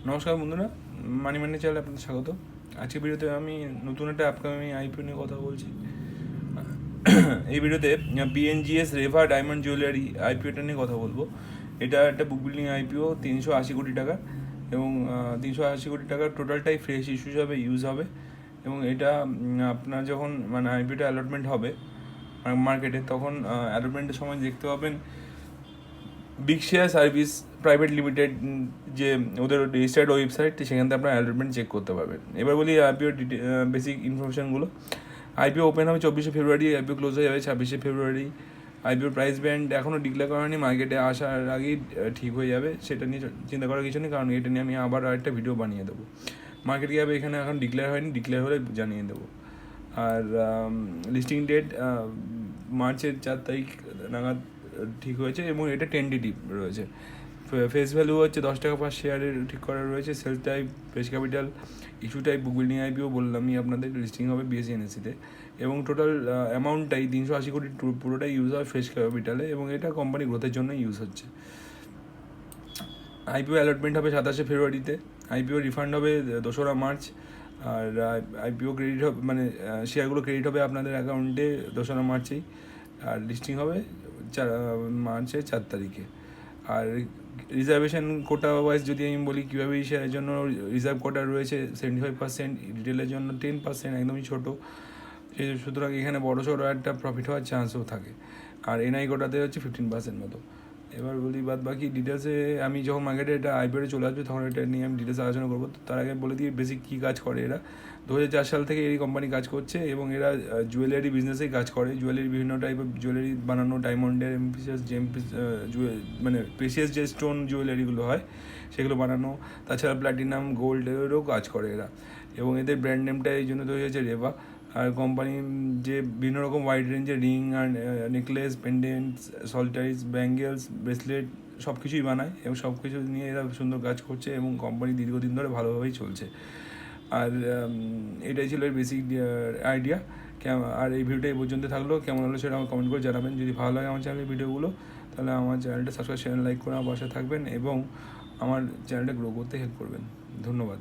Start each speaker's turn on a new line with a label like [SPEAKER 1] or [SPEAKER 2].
[SPEAKER 1] নমস্কার বন্ধুরা, মানি ম্যান্ডি চ্যানেলে আপনাদের স্বাগত। আজকের ভিডিওতে আমি নতুন একটা আপকামিং আইপিও নিয়ে কথা বলছি। এই ভিডিওতে বিএনজিএস রেভা ডায়মন্ড জুয়েলারি আইপিওটা নিয়ে কথা বলবো। এটা একটা বুক বিল্ডিং আইপিও, 380 কোটি টাকা, এবং 380 কোটি টাকার টোটালটাই ফ্রেশ ইস্যু হিসাবে ইউজ হবে। এবং এটা আপনার যখন মানে আইপিওটা অ্যালটমেন্ট হবে মার্কেটে, তখন অ্যালটমেন্টের সময় দেখতে পাবেন big share service private limited, যে ওদের রেজিস্টার্ড ওয়েবসাইট, সেখান থেকে আপনার অ্যালটমেন্ট চেক করতে পারবেন। এবার বলি আইপিও বেসিক ইনফরমেশনগুলো। আইপিও ওপেন হবে 24শে ফেব্রুয়ারি, আইপিও ক্লোজ হয়ে যাবে 26শে ফেব্রুয়ারি। আইপিও প্রাইস ব্যান্ড এখনও ডিক্লেয়ার করা হয়নি, মার্কেটে আসার আগেই ঠিক হয়ে যাবে, সেটা নিয়ে চিন্তা করার কিছু নেই, কারণ এটা নিয়ে আমি আবার আরেকটা ভিডিও বানিয়ে দেবো। মার্কেট কী হবে এখানে এখন ডিক্লেয়ার হয়নি, ডিক্লেয়ার হলে জানিয়ে দেবো। আর লিস্টিং ডেট মার্চের 4 তারিখ নাগাদ ঠিক হয়েছে, এবং এটা টেন্টেটিভ রয়েছে। ফেস ভ্যালু হচ্ছে 10 টাকা পার শেয়ারের ঠিক করা রয়েছে। Sale type fresh capital, issue type book building IPO বললামই আপনাদের, লিস্টিং হবে বিএসসি এনএসসিতে, এবং টোটাল অ্যামাউন্টটাই 380 কোটি পুরোটাই ইউজ হয় ফ্রেশ ক্যাপিটালে, এবং এটা কোম্পানি গ্রোথের জন্য ইউজ হচ্ছে। আইপিও অ্যালটমেন্ট হবে 27শে ফেব্রুয়ারিতে, আইপিও রিফান্ড হবে 2রা মার্চ, আর আইপিও ক্রেডিট হবে মানে শেয়ারগুলো ক্রেডিট হবে আপনাদের অ্যাকাউন্টে 2রা মার্চেই, আর লিস্টিং হবে মার্চের 4 তারিখে। আর রিজার্ভেশন কোটা ওয়াইজ যদি আমি বলি কীভাবে এই শেয়ারের জন্য রিজার্ভ কোটা রয়েছে 75%, রিটেলের জন্য 10%, একদমই ছোটো, সুতরাং এখানে বড়ো সড়ো একটা প্রফিট হওয়ার চান্সও থাকে। আর এনআই কোটাতে হচ্ছে 15% মতো। এবার বলি বাদ বাকি ডিটেলসে, আমি যখন মার্কেটে এটা আইপিওতে চলে আসবে তখন এটা নিয়ে আমি ডিটেলস আলোচনা করবো। তার আগে বলে দিই বেসিক কী কাজ করে এরা। 2004 সাল থেকে এই কোম্পানি কাজ করছে, এবং এরা জুয়েলারি বিজনেসেই কাজ করে। জুয়েলারি বিভিন্ন টাইপের জুয়েলারি বানানো, ডায়মন্ডের এমপিসিএস মানে প্রেসিয়াস যে স্টোন জুয়েলারিগুলো হয় সেগুলো বানানো, তাছাড়া প্ল্যাটিনাম গোল্ডেরও কাজ করে এরা। এবং এদের ব্র্যান্ড নেমটা এই জন্য তৈরি হয়েছে রেভা। আর কোম্পানি যে বিভিন্ন রকম ওয়াইড রেঞ্জের রিং আর নেকলেস, পেন্ডেন্টস, সল্টারিস, ব্যাঙ্গেলস, ব্রেসলেট সব কিছুই বানায়, এবং সব কিছু নিয়ে এরা সুন্দর কাজ করছে, এবং কোম্পানি দীর্ঘদিন ধরে ভালোভাবেই চলছে। আর এটাই ছিল এর বেসিক আইডিয়া। আর এই ভিডিওটা এই পর্যন্ত থাকলো, কেমন হলো সেটা আমার কমেন্ট করে জানাবেন। যদি ভালো লাগে আমার চ্যানেলের ভিডিওগুলো, তাহলে আমার চ্যানেলটা সাবস্ক্রাইব, চ্যানেল লাইক করে আমার পাশে থাকবেন, এবং আমার চ্যানেলটা গ্রো করতে হেল্প করবেন। ধন্যবাদ।